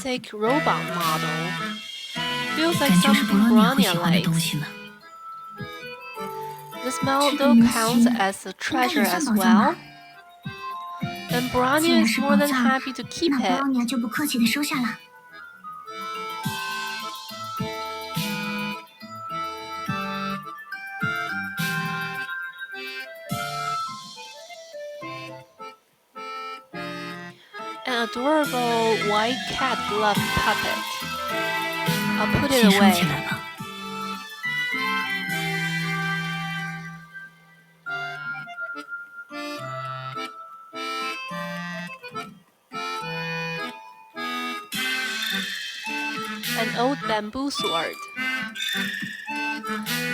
basic robot model. Feels like 感觉是 something 博罗尼会 Bronya 喜欢的东 likes. 西呢。 This 这个 model 模 counts 型 as a 应该 treasure 也算 as 宝藏吧 well. And 既 Bronya 然 is 是 more 宝 than 藏， happy to keep 那 it. 博罗尼就不客气地收下了。An adorable white cat glove puppet. I'll put 先 it 收 away. 起来吧。 An old bamboo sword.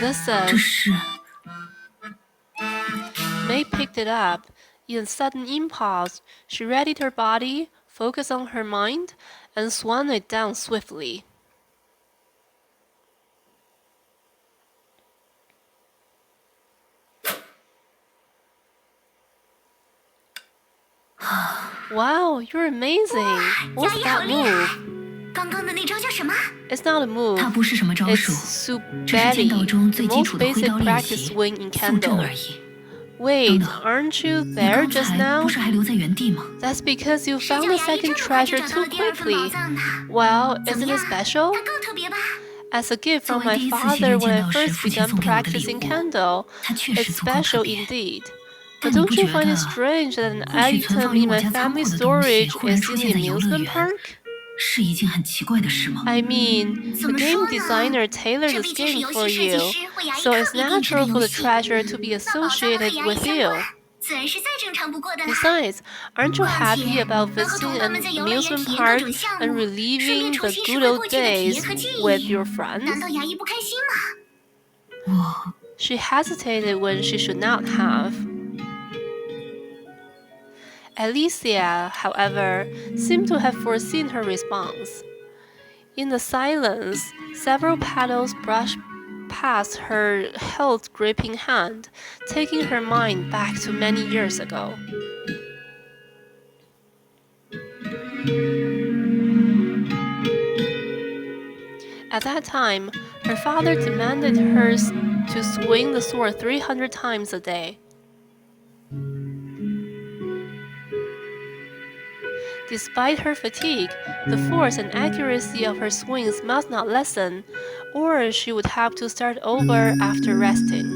This 这 is. 是 May picked it up. In a sudden impulse, she readied her body, focused on her mind, and swung it down swiftly. Wow, you're amazing! What's that move? 刚刚的那招叫什么？ It's not a move. 它不是什么招 It's 数，这是剑道 Subeli, 中 the 最基 most 础的挥 basic 刀练 practice 习， swing in 速阵 Kendo. 而已。 Wait, 等等， aren't you 你 there 刚 just 才 now? 不是还留在原地吗？ That's because you 谁 found 叫 the 牙医这 second 么快就 treasure 找到 too 了第二份宝 quickly. 藏呢？ Well, 怎么 isn't 样？ it special? 它够特别吧？ As a gift 作 from 为 my 第一次 father 学剑 when I 道时， first 父亲 began 送给我的礼 practicing 物， Kendo, 它确实 it's 足够特 special 别。 indeed. 但 But 你 don't 不 you 觉 find 得 it strange that an 或许存 item 放于 in 我 my 家仓 family 库的东西 storage 忽然 is 出 in 现 the 在游乐 amusement 园， park? 是一件很奇怪的事吗？ I mean, 怎 the 么 game 说呢？ designer tailored 这 this 毕竟是 game 游 for 戏设计 you, 师为牙医 so 特 it's 别定制的 natural for 游 the 戏。 treasure to be 那宝藏和 associated 牙医 with 相 you. 关，自然是再正常不过的啦。 Besides, aren't you 况 happy 且 about 能和 visiting 同伴 an 们在游乐园 amusement 体验各 park 种项 and 目，顺便 reliving 重 the 新拾 good 回 old 过去的体 days 验和记 with 忆？ your 难 friends? 道牙医不开心吗？ 我 She hesitated when she should not have. Alicia, however, seemed to have foreseen her response. In the silence, several petals brushed past her held-gripping hand, taking her mind back to many years ago. At that time, her father demanded her to swing the sword 300 times a day. Despite her fatigue, the force and accuracy of her swings must not lessen, or she would have to start over after resting.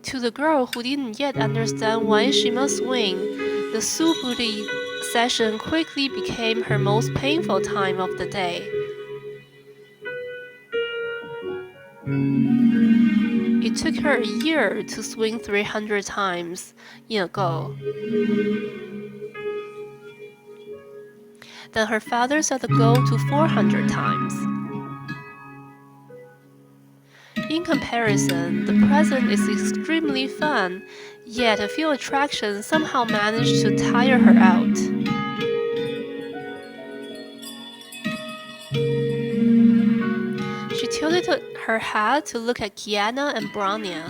To the girl who didn't yet understand why she must swing, the Suburi session quickly became her most painful time of the day. It took her a year to swing 300 times in a go. Then her father set the goal to 400 times. In comparison, the present is extremely fun, yet a few attractions somehow managed to tire her out. She tilted her head to look at Kiana and Bronya.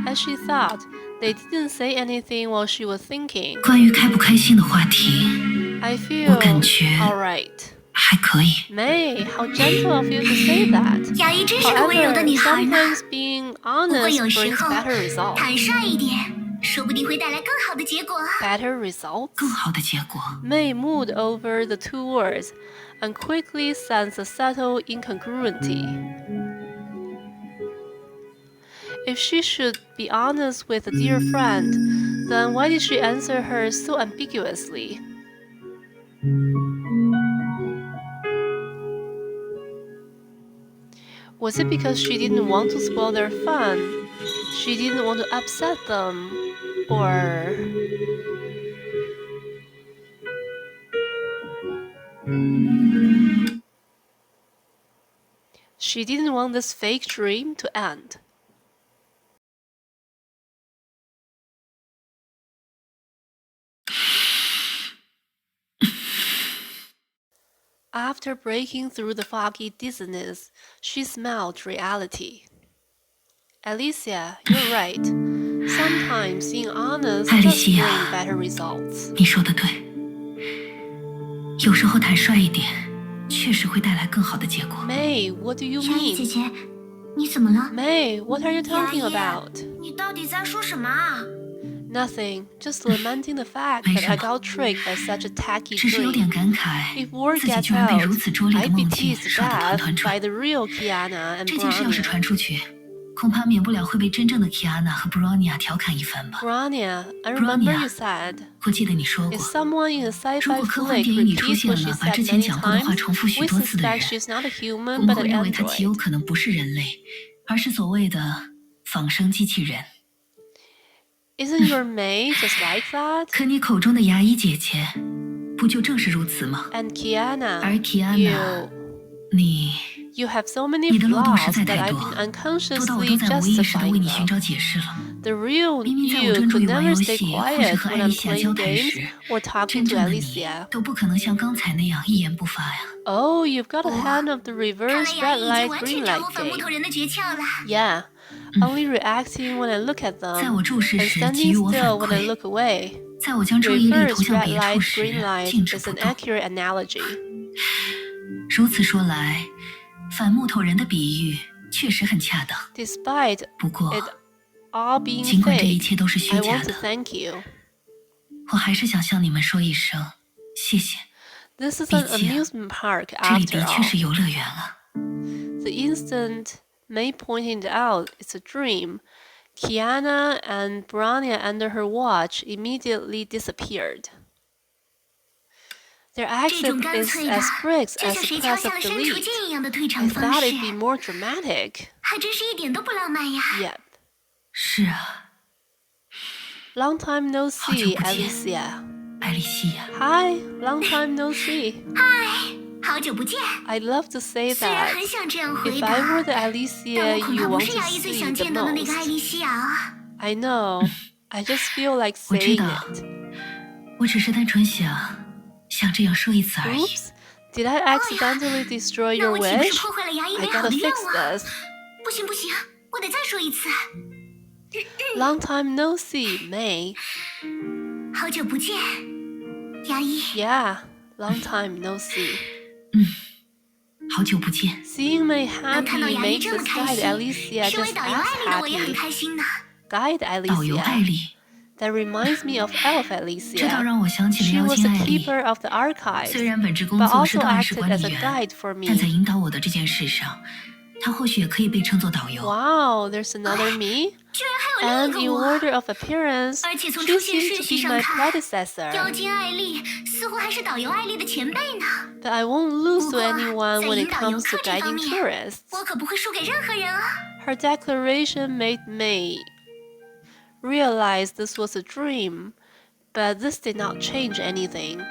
As she thought, they didn't say anything while she was thinking. 关于开不开心的话题， I 我 feel 感觉 alright. 还可以。 May, how gentle of you to say that. 牙医真是个温柔的 However, 女孩呢。 sometimes being 不过 honest 有时 brings 候 better results. 坦率一点，说不定会带来更好的结果。 Better results? 更好的结果。 May moved over the two words and quickly sensed a subtle incongruity. If she should be honest with a dear friend, then why did she answer her so ambiguously? Was it because she didn't want to spoil their fun? She didn't want to upset them? Or... she didn't want this fake dream to end. After breaking through the foggy dizziness, she smelled reality. Alicia, you're right. Sometimes being honest 艾丽 does 西 bring 亚， better results. 你说的对，有时候坦率一点，确实会带来更好的结果。 May, what do you 牙医姐 mean? 姐，你怎么了？ May, what are you 牙 talking 医， about? 你到底在说什么啊？ Nothing, just lamenting the fact 没 that 什 I 么， got tricked by such a tacky 只是有点 dream. 感慨， If word 自己 gets 居然被 out, 如此拙劣的 I'd be 梦境 teased to 耍得团 death 团 by 转。 the real Kiana and 这件事要是 Brania. 传出去，恐怕免不了会被真正的 Kiana 和 Bronya 调侃一番吧。 Brania, I remember you said, 我记得你说 if 过， someone in a 如 sci-fi 果科幻 flick 电影里出 repeats 现 what she 了把 said 之前 many 讲过的话 times, 重复许 we 多次的人， suspect she's not a 我 human 们 but 会 an 认为他极有 android. 可能不是人类，而是所谓的仿生机器人。 Isn't your May just like that? 可你口中的牙医姐姐，不就正是如此吗？ And Kiana, 而 Kiana， 你 you have so many 你的漏洞实 flaws 在 that 太 I've 多， been 多到我都 unconsciously 在无意识地为 justifying 你寻 them. 找解释了。 The real 明明在我 you 专注 could 于玩 never 游 stay 戏，或是 quiet 和 when 艾丽 I'm 西亚交 playing 谈 games 时， or talking 真 to 正的你 Alicia. 都不可能像刚才那样一言不发呀。 Oh, you've got a hand of the 看 reverse 来牙 red 医已经 light 完 green 全掌 light 握反木头 game. 人的诀窍了。 Yeah, only reacting when I look at 在 them 我注视 and 时给 standing 予我反 still when I 馈， look away. 在我将注意力投 Reverse 向 red 别处 light 时 green light 静止 is 不 an 动。 accurate analogy. 如此说来，反木头人的比喻确实很恰当。 Despite 不过， it all being 尽管这一 fake, 切都是虚 I 假 want to 的， thank you. 我还是想向你们说一声谢谢。 This is 毕 an 竟 amusement park 这里 after 的确 all. 是游乐园啊。 The instant May pointed out it's a dream, Kiana and Brania under her watch immediately disappeared. Their 这种 exit 干 is 脆的， as quick 就 as 像 the 谁敲 press 下 of 了删除 delete. 键一样的退 I 场方 thought 式， it'd be more dramatic. 还真是一点都不浪漫呀。 Yep. 是啊， Long time no 好久 see, 不见， Alicia. 艾丽西亚。 Hi, long time no see. 好久不见。 I'd love to say 虽然 that. 很想这样回 If 答， I were the 但 Alicia 我恐 you 怕不 want 是 to 牙医最 see 想 the 见到的那个艾 most. 丽西亚啊。 I know. I just feel like 我知 saying 道， it. 我只是单纯想这样说一次而已。 Oops. Did I accidentally destroy 那 your 我岂不是 wish? 破坏了牙医 I 美好 gotta 的愿 fix 望？ this. 不行不行，我得再说一次。 Long time no see, May. 好久不见，牙医。 Yeah, long time no see. 好久不见。 Seeing May 能看到 happy 牙医 makes 这么 this 开 guide 心， Alicia 身为 just 导游 as 艾丽的我也很 happy. 开心呢。 Guide 导游艾 Alicia. 丽， That reminds me of Elf 这倒 Alicia. 让我想起了 She 妖 was 精 the 艾丽。 keeper of the archives, 虽然本职工 but 作是 also 档案室 acted 管 as 理 a 员， guide for 但在 me. 引导我的这件事上，他或许也可以被称作导游。 Wow, there's another me? 居然还有 And 另一 in 个我！ order of appearance, 而且从 she 出现 seemed 顺 to 序 be 上 my 看，妖 predecessor. 精艾丽似乎还是导游艾丽的前辈呢。 But I won't lose 不 to 过， anyone 在 when 引 it 导游 comes to 客这方 guiding 面， tourists. 我可不会输给任何人啊！ Her declaration made May realize this was a dream, but this did not change anything.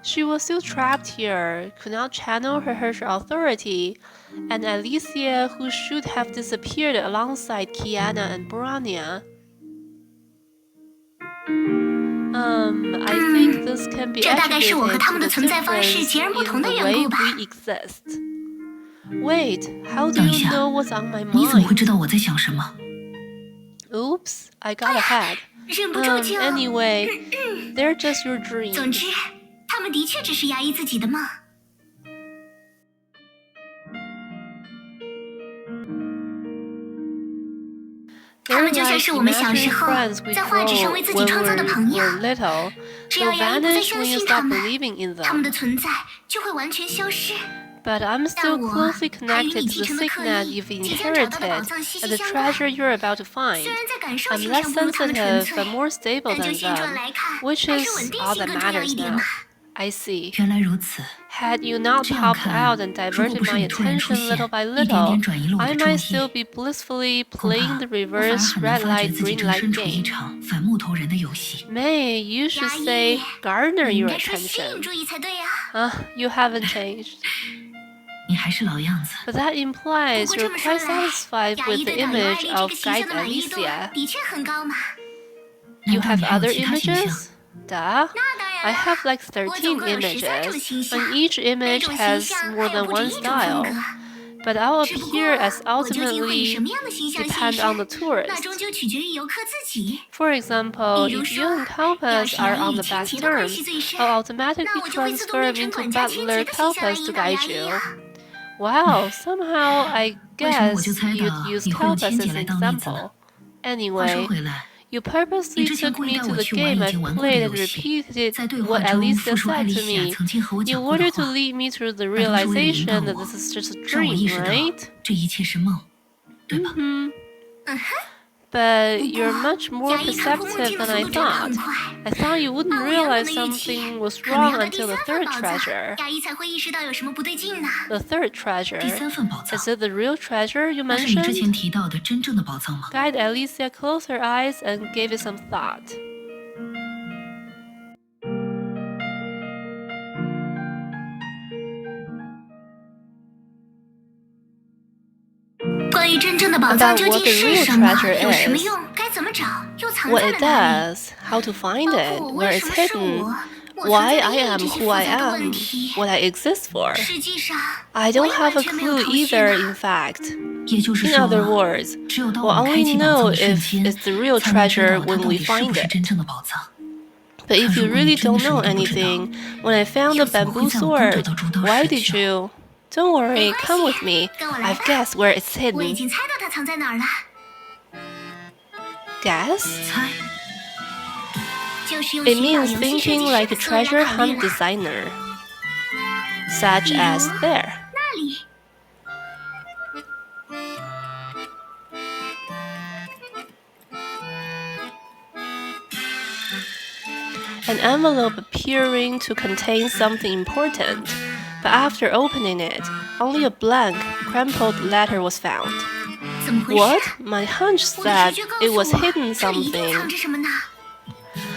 She was still trapped here, could not channel her Herrscher authority, and Alicia, who should have disappeared alongside Kiana and Brania. I think this can be 这大概是我和 attributed 他 to 们 the 的存在方式 difference 截然不 in 同的 the 缘 way 故吧。 we exist. Wait, how do 等一 you 下， know what's on my 你怎么会 mind? 知道我在想什么？ Oops, I got ahead. 忍不住就…… Anyway, they're just your 总 dreams. 之，他们的确只是牙医自己的梦。他 They're 们就像 like 是我们小时 imaginary 候 friends we 在画纸上为 grow 自己 when 创造的朋友。 we're little. 只 They'll 要牙医不再 vanish 相 when you 信他 stop 们， believing in 他们 them. 的存在就会完全消失。 But I'm 但 still 我 closely 还与 connected 你 to 继 the 承的刻 signet 意 you've 即将找到的宝 inherited 藏息 and 息 the 相关。 treasure you're about to 虽 find. 然在感受 I'm 性 less 上不如他们纯 sensitive 粹， but more stable 但就 than 现状 them, 来看， which 还是 is 稳定 all 性 that 更重要 matters 一点 now. 吧。 I see. 原来如此。 Had you not 这样 popped 看， out and 如果 diverted 不是 my 你突然出 attention 现， little by 一点点 little, 转移了我 I 的注 might 意， still be blissfully 恐怕 playing the 我反而 reverse 很难 red 发觉 light 自己 green 正 light 身处一 game. 场反木头人的游戏。 May, you should 牙医， say garner 你应 your 该说吸引 attention. 注意才对呀。 You haven't changed. 你还是老样子。 But that 不 implies 过 you're 这么说 quite 来， satisfied 牙 with 医 the 对导游艾 image 丽这 of 个形 Guide 象的满意度 Alicia. 的确很高嘛。 You 难道 have 你还有 other 其他形象？ images? Duh. 那当然 I 了， have like 我总共有13 13种 images, 形象， and each 每 image 种形 has 象 more 还有 than 不止 one 一种风 style. 格。but our 只不过 appearance 我究竟会以 ultimately 什么样的形象现 depend 身， on the 那 tourist. 终究取决于游客自己。 For example, 比如 if 说， you and 要 Kalpas 是 are 杨 on 与 the 千 best 晴的关系 terms, 最深， I'll 那 automatically 我就会自动 transfer 变成 into 管家千 butler 晴的形象来 Kalpas to 引导 guide 衙役 you. 啊。 Wow, somehow I 为什么我就 guess 猜 you'd 到 use 你会用 Kalpas 千 as 姐 an 来当例子呢？ example. 话说 Anyway, 回来， you 你 purposely 之前 took 故意 me 带 to 我 the 去玩 game 已 I 经玩过的 played and 游戏， repeated 在对 what 话中 Alicia 复述艾 said 丽 to 西亚 me 曾经和我 in 讲过的 order to 话， lead me to the 那都是为了引导 realization that 我， this is just a 让我意 dream, 识到 right? 这一切是梦，对吧？ Mm-hmm. 嗯哼。 But 不 you're 过 much more 衙役看破梦 perceptive 境的 than 速 I 度真的很 thought. 快。 I thought you 按 wouldn't 我原本 realize 的预期， something was 可能 wrong 要到第 until the 三份 third 宝藏， treasure. 衙役才会意识到有什么不对劲呢。 The third 第 treasure? 三份宝藏 Is it the real treasure you 那是你之前 mentioned? 提到的真正的宝藏吗？ Guide Alicia closed her eyes and gave it some thought. 关于真正的宝藏 About 究 what 竟 the 是 real 什么， treasure 有什么 is, 用，该怎么找，又藏 what 在 it 了哪里？ does, how to find 包 it, 括 where 为 it's 什么是 hidden, 我 why 存在 I 的意义 am 这些 who 复 I 杂的问 am, 题。 what I exist for. 实际上， I 我 don't 也 have a 完全没有 clue 头绪 either, 呢。 in fact. 也就是 In 说， other words, 只有当 we'll 我们开 only 启宝藏 know 的瞬 if 间， it's the real 才能知 treasure 道它 when 到 we 底是 find 不是 it. 真正的宝藏。 But if you 如果你 really 真的 don't 什么 know 都不知道， anything, when I found the 又怎么会 bamboo 在我这儿找 sword, 到主导 why 时 did 去？ you? Don't worry, 没关 come 系， with me. 跟我来 I've 吧。 guessed where it's 我已 hidden. 经猜到它藏在哪儿了， Guess? 猜，就是用 It 寻找 means 游戏设 thinking 计师 like 的 a 思维来 treasure 考虑 hunt 了。 designer. Such 比 as 如 there. 那里， An envelope appearing to contain something important, but after opening it, only a blank, crumpled letter was found. 怎么回事？ What? My hunch 我的 said 直觉告 it 诉 was 我， hidden 这里一定 something. 藏着什么呢？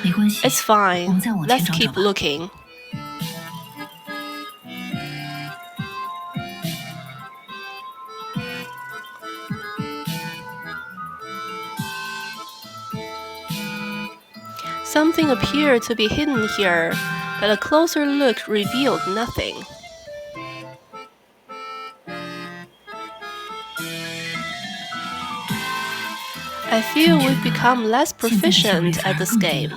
没关系， It's 我 fine. 们再往前 Let's 找找 keep 吧。 looking. Something appeared to be hidden here, but a closer look revealed nothing. I feel we've become less proficient at this game.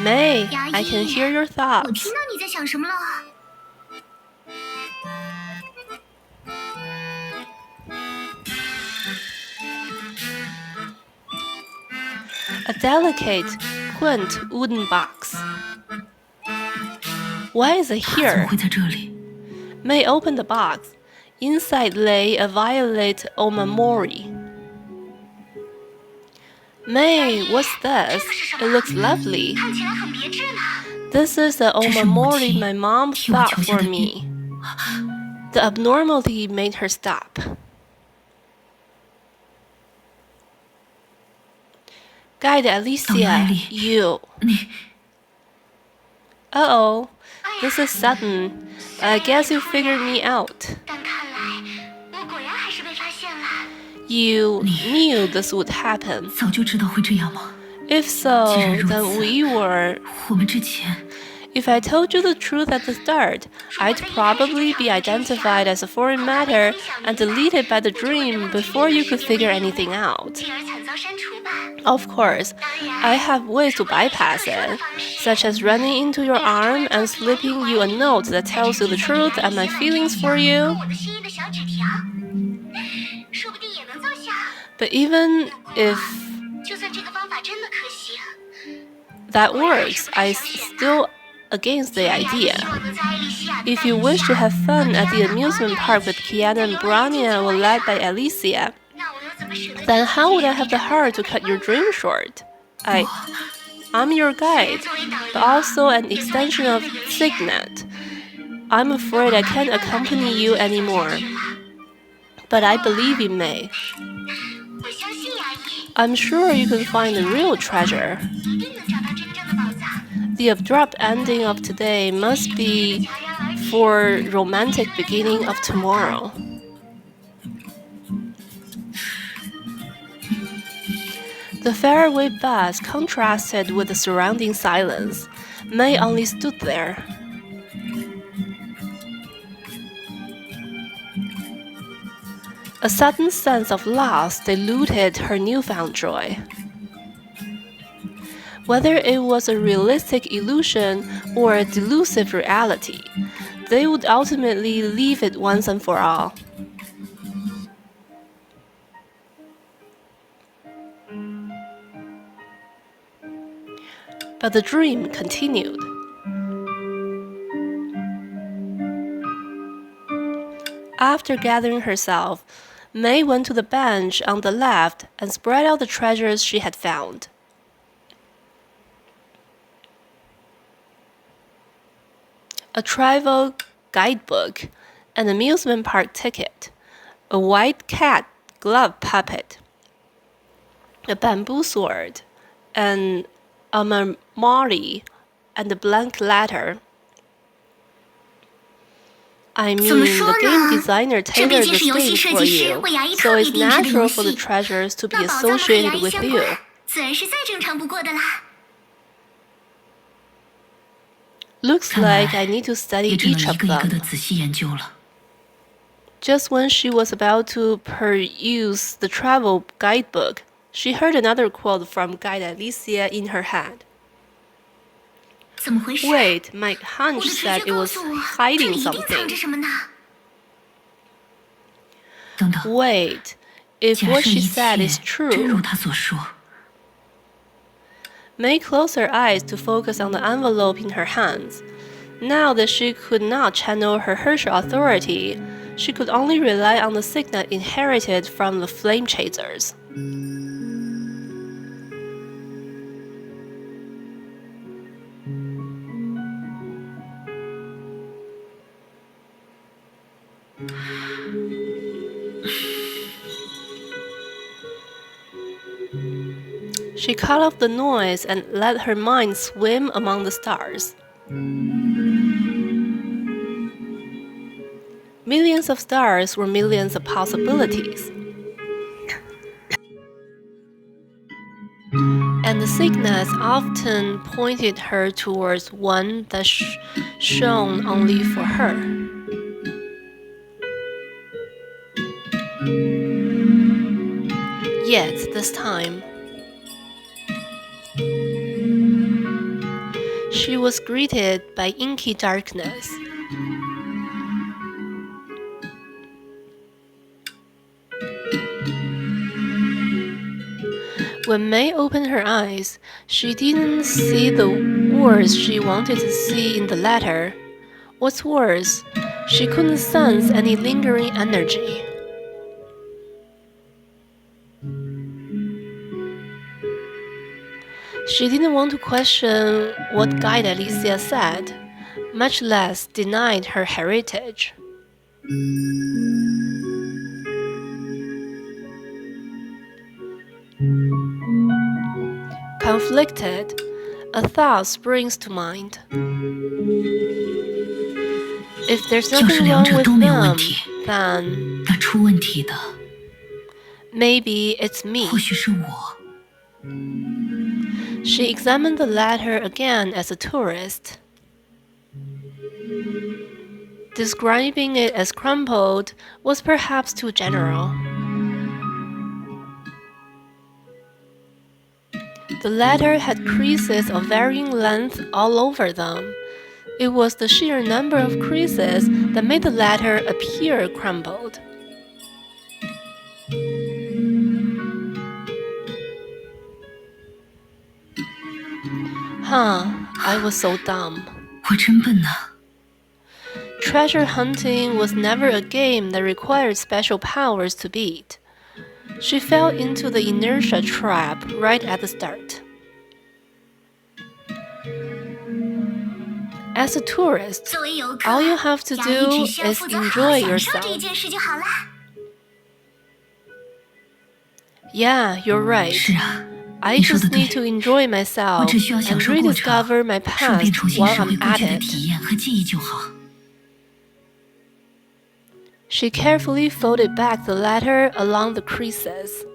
May, I can hear your 我 thoughts. 听到你在想什么了。 A delicate, quaint wooden box. Why is it 它怎么 here? 会在这里？ May opened the box. Inside lay a violet omamori. May, what's this? It looks lovely. 看起来很别致呢。 This is the 这是母 omamori 亲 my mom 替我 thought 求下 for 的 me. The abnormality made her stop. Guide 导游艾 Alicia, 丽， you. 你 Uh-oh, this is sudden, but I guess you figured me out. 但看来我果然还是被发现了。 You knew this would happen. 早就知道会这样吗？ If so, 既然如 then 此， we were. 我们之前 If I told you the truth at the start, I'd probably be identified as a foreign matter and deleted by the dream before you could figure anything out. 进而惨遭删除吧。 Of course, I have ways to bypass it, such as running into your arm and slipping you a note that tells you the truth and my feelings for you. 我的心意的小纸条，说不定也能奏效。 But even if 就算这个方法真的可行， that works, I still against the 希 idea. 望能在艾丽西亚的 If you wish to have fun at the amusement park with Kiana and Brania were led by Alicia, 那我又怎么舍得 then how would I have the heart to cut your dream short? I'm your guide, but also an extension of Signet. I'm afraid I can't accompany you anymore. But I believe in May. 我相信牙医 I'm sure you can find the real treasure. 一定能找到真正的宝藏。 The abrupt ending of today must be for romantic beginning of tomorrow. The faraway buzz contrasted with the surrounding silence. May only stood there. A sudden sense of loss diluted her newfound joy. Whether it was a realistic illusion or a delusive reality, they would ultimately leave it once and for all. But the dream continued. After gathering herself, May went to the bench on the left and spread out the treasures she had found. A travel guidebook, an amusement park ticket, a white cat glove puppet, a bamboo sword, an amamori, and a blank letter. I mean, the game designer tailored the stage for you, so it's natural for the treasures to be associated with you. Looks like I need to study each of them. Just when she was about to peruse the travel guidebook, she heard another quote from Guide Alicia in her head. Wait, my hunch said it was hiding something. Wait, if what she said is true. May closed her eyes to focus on the envelope in her hands. Now that she could not channel her Herschel authority, she could only rely on the signet inherited from the flame chasers. She cut off the noise and let her mind swim among the stars. Millions of stars were millions of possibilities. And the signets often pointed her towards one that shone only for her. Yet this time, she was greeted by inky darkness. When May opened her eyes, she didn't see the words she wanted to see in the letter. What's worse, she couldn't sense any lingering energy. She didn't want to question what Guide Alicia said, much less denied her heritage. Conflicted, a thought springs to mind. If there's nothing wrong with them, then maybe it's me. She examined the letter again as a tourist. Describing it as crumpled was perhaps too general. The letter had creases of varying length all over them. It was the sheer number of creases that made the letter appear crumpled. I was so dumb. Treasure hunting was never a game that required special powers to beat. She fell into the inertia trap right at the start. As a tourist, all you have to do is enjoy yourself. Yeah, you're right. I just need to enjoy myself and rediscover my past while I'm at it. She carefully folded back the letter along the creases.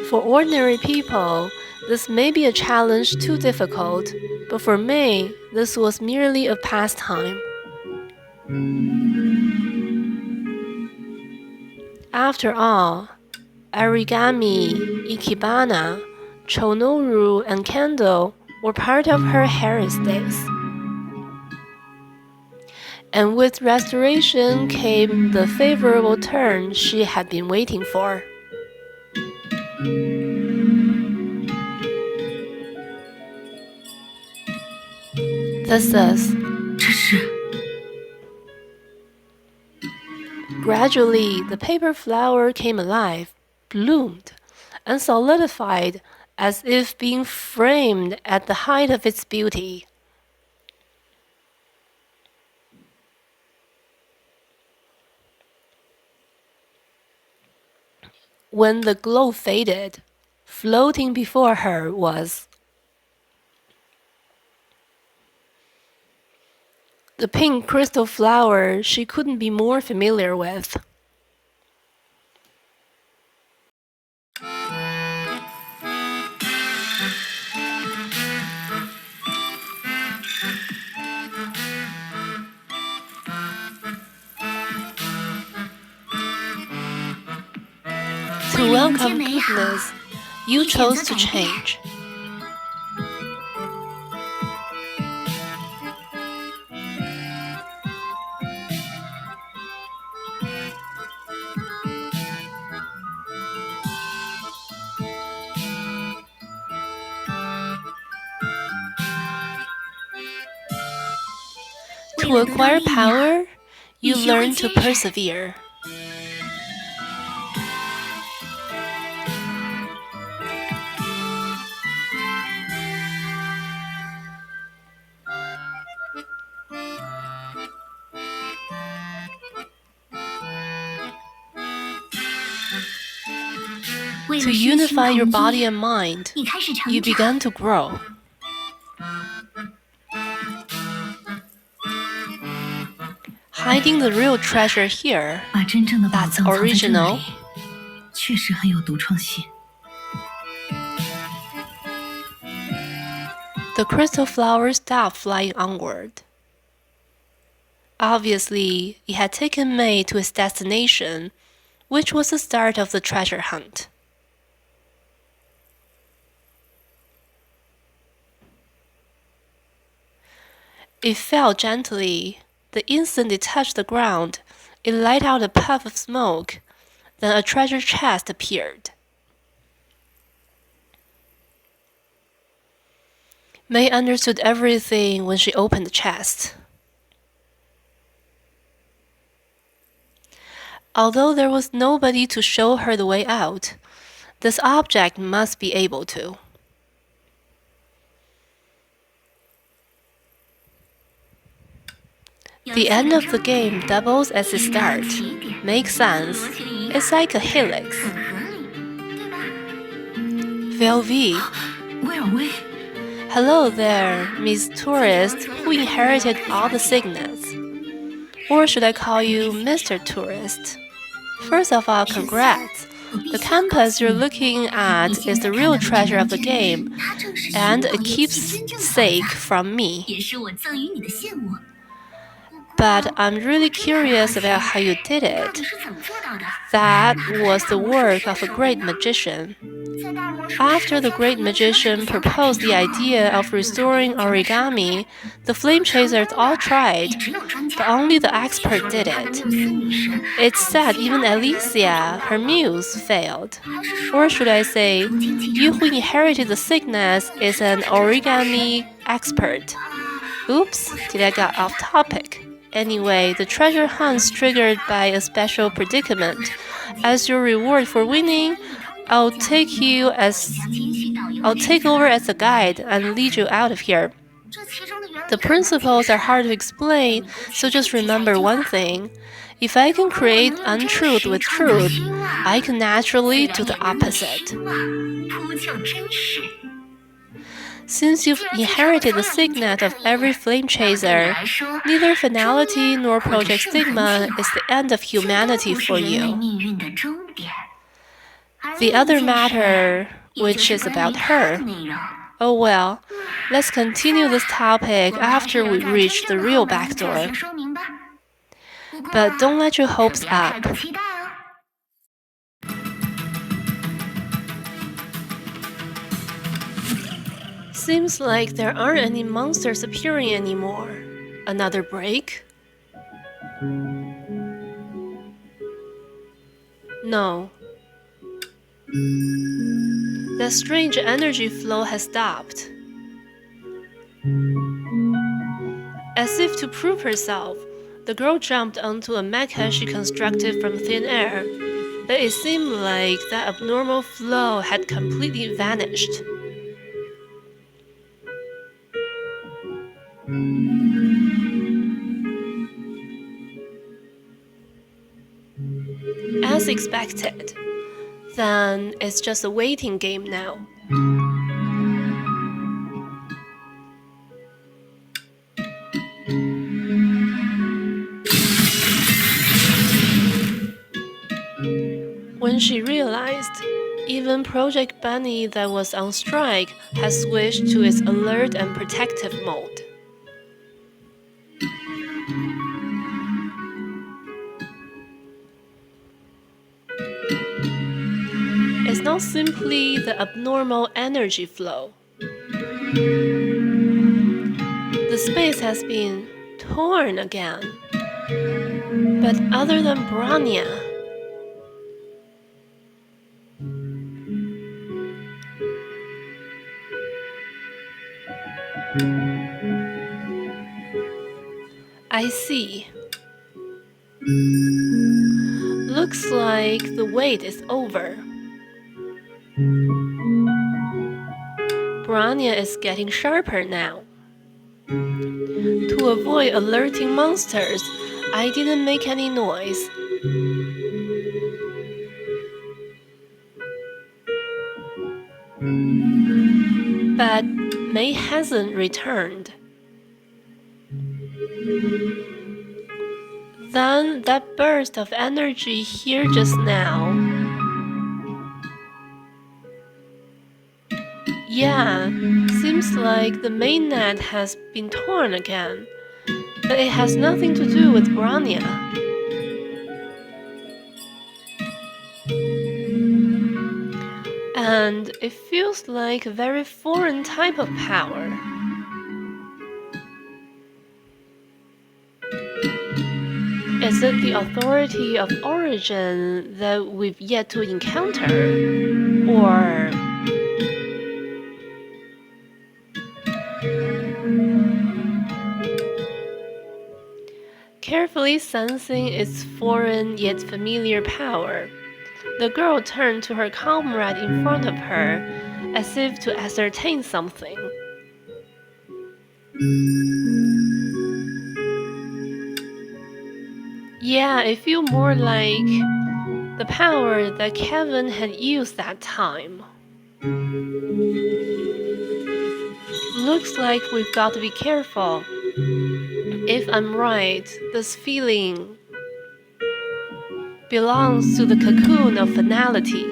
For ordinary people, this may be a challenge too difficult, but for May, this was merely a pastime. After all, origami, ikebana, chonoru, and kendo were part of her Harris days. And with restoration came the favorable turn she had been waiting for. This is. Gradually, the paper flower came alive, bloomed, and solidified as if being framed at the height of its beauty. When the glow faded, floating before her was the pink crystal flower she couldn't be more familiar with. To welcome goodness, you chose to change. To acquire power, you learn to persevere. To unify your body and mind, you began to grow. Hiding the real treasure here, that's original. 确实很有独创性。 The crystal flower stopped flying onward. Obviously, it had taken May to its destination, which was the start of the treasure hunt. It fell gently. The instant it touched the ground, it let out a puff of smoke. Then a treasure chest appeared. May understood everything when she opened the chest. Although there was nobody to show her the way out, this object must be able to. The end of the game doubles as the start. Makes sense. It's like a helix. Velvi. Hello there, Miss Tourist, who inherited all the signets. Or should I call you Mr. Tourist? First of all, congrats. The campus you're looking at is the real treasure of the game, and a keepsake from me. But I'm really curious about how you did it. That was the work of a great magician. After the great magician proposed the idea of restoring origami, the flame chasers all tried, but only the expert did it. It's said even Alicia, her muse, failed. Or should I say, you who inherited the sickness is an origami expert. Oops, did I get off topic? Anyway, the treasure hunt's triggered by a special predicament. As your reward for winning, I'll take over as a guide and lead you out of here. The principles are hard to explain, so just remember one thing. If I can create untruth with truth, I can naturally do the opposite. Since you've inherited the signet of every flame chaser, neither finality nor Project Stigma is the end of humanity for you. The other matter, which is about her. Oh well, let's continue this topic after we reach the real backdoor. But don't let your hopes up. Seems like there aren't any monsters appearing anymore. Another break? No. That strange energy flow has stopped. As if to prove herself, the girl jumped onto a mecha she constructed from thin air, but it seemed like that abnormal flow had completely vanished. As expected, then it's just a waiting game now. When she realized, even Project Bunny that was on strike had switched to its alert and protective mode. It's not simply the abnormal energy flow. The space has been torn again. But other than Branya, I see. Looks like the wait is over. Branya is getting sharper now. To avoid alerting monsters, I didn't make any noise. But May hasn't returned. Then that burst of energy here just now. Yeah, seems like the main net has been torn again, but it has nothing to do with Branya. And it feels like a very foreign type of power. Is it the authority of origin that we've yet to encounter? Or... Carefully sensing its foreign yet familiar power, the girl turned to her comrade in front of her, as if to ascertain something. Yeah, it feels more like the power that Kevin had used that time. Looks like we've got to be careful. If I'm right, this feeling belongs to the cocoon of finality.